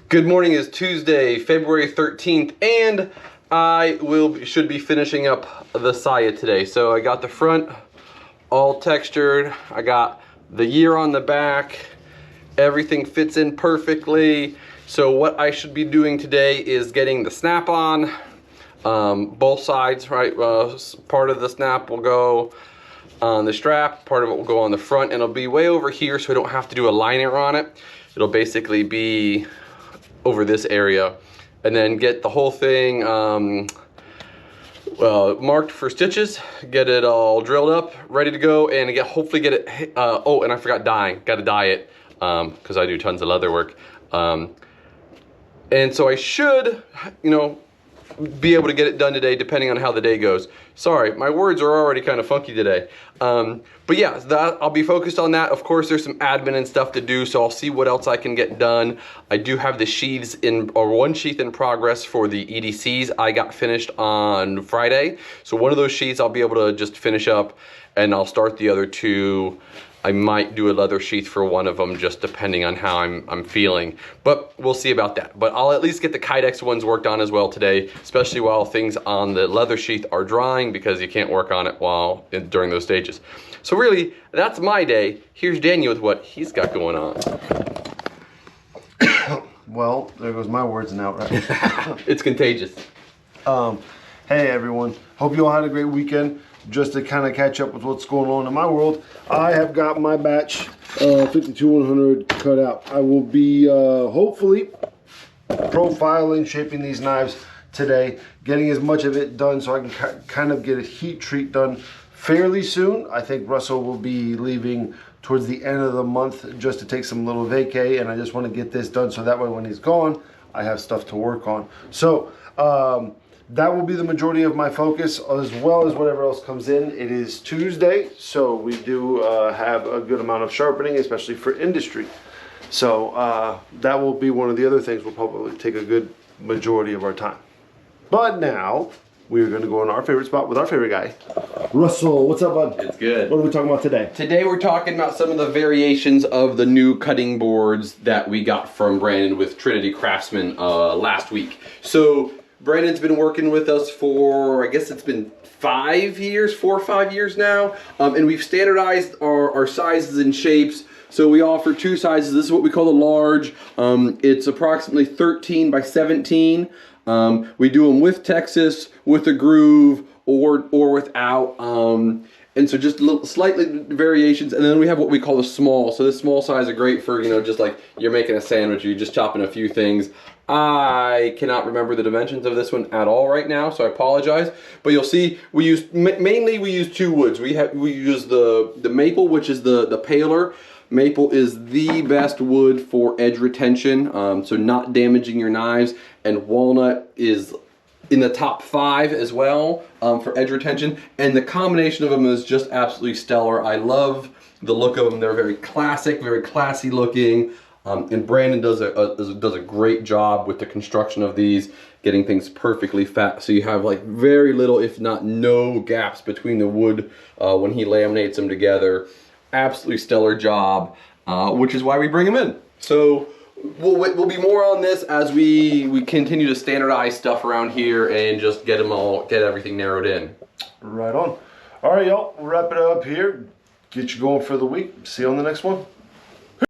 Good morning. Is Tuesday, February 13th, and should be finishing up the Saya today. So I got the front all textured. I got the year on the back. Everything fits in perfectly. So what I should be doing today is getting the snap on, both sides, right? Part of the snap will go on the strap, part of it will go on the front, and it'll be way over here so I don't have to do a liner on it. It'll basically be over this area, and then get the whole thing marked for stitches, get it all drilled up, ready to go, and hopefully get it, oh, and I forgot dyeing, got to dye it, because I do tons of leather work. And so I should, be able to get it done today depending on how the day goes. Sorry, my words are already kind of funky today. But yeah, I'll be focused on that. Of course, there's some admin and stuff to do, so I'll see what else I can get done. I do have the sheaths one sheath in progress for the EDCs. I got finished on Friday. So one of those sheaths I'll be able to just finish up, and I'll start the other two. I might do a leather sheath for one of them, just depending on how I'm feeling. But we'll see about that. But I'll at least get the Kydex ones worked on as well today, especially while things on the leather sheath are drying, because you can't work on it during those stages. So really, that's my day. Here's Daniel with what he's got going on. Well, there goes my words now, right? It's contagious. Hey everyone, hope you all had a great weekend. Just to kind of catch up with what's going on in my world, I have got my batch 52100 cut out. I will be hopefully profiling, shaping these knives today, getting as much of it done so I can kind of get a heat treat done fairly soon. I think Russell will be leaving towards the end of the month just to take some little vacay, and I just want to get this done so that way when he's gone, I have stuff to work on. So, that will be the majority of my focus, as well as whatever else comes in. It is Tuesday, so we do have a good amount of sharpening, especially for industry. So that will be one of the other things we'll probably take a good majority of our time. But now, we're going to go in our favorite spot with our favorite guy, Russell. What's up, bud? It's good. What are we talking about today? Today we're talking about some of the variations of the new cutting boards that we got from Brandon with Trinity Craftsman last week. So Brandon's been working with us for, I guess it's been 4 or 5 years now, and we've standardized our sizes and shapes. So we offer two sizes. This is what we call the large. It's approximately 13 by 17. We do them with Texas, with a groove, or without. And so just slightly variations. And then we have what we call the small. So this small size are great for, just like you're making a sandwich or you're just chopping a few things. I cannot remember the dimensions of this one at all right now, so I apologize. But you'll see we use mainly two woods. We use the maple, which is the paler. Maple is the best wood for edge retention, so not damaging your knives. And walnut is in the top 5 as well for edge retention. And the combination of them is just absolutely stellar. I love the look of them. They're very classic, very classy looking. And Brandon does a great job with the construction of these, getting things perfectly fat. So you have like very little, if not no, gaps between the wood when he laminates them together. Absolutely stellar job, which is why we bring them in. So we'll be more on this as we continue to standardize stuff around here and just get everything narrowed in. Right on. All right, y'all, we'll wrap it up here. Get you going for the week. See you on the next one.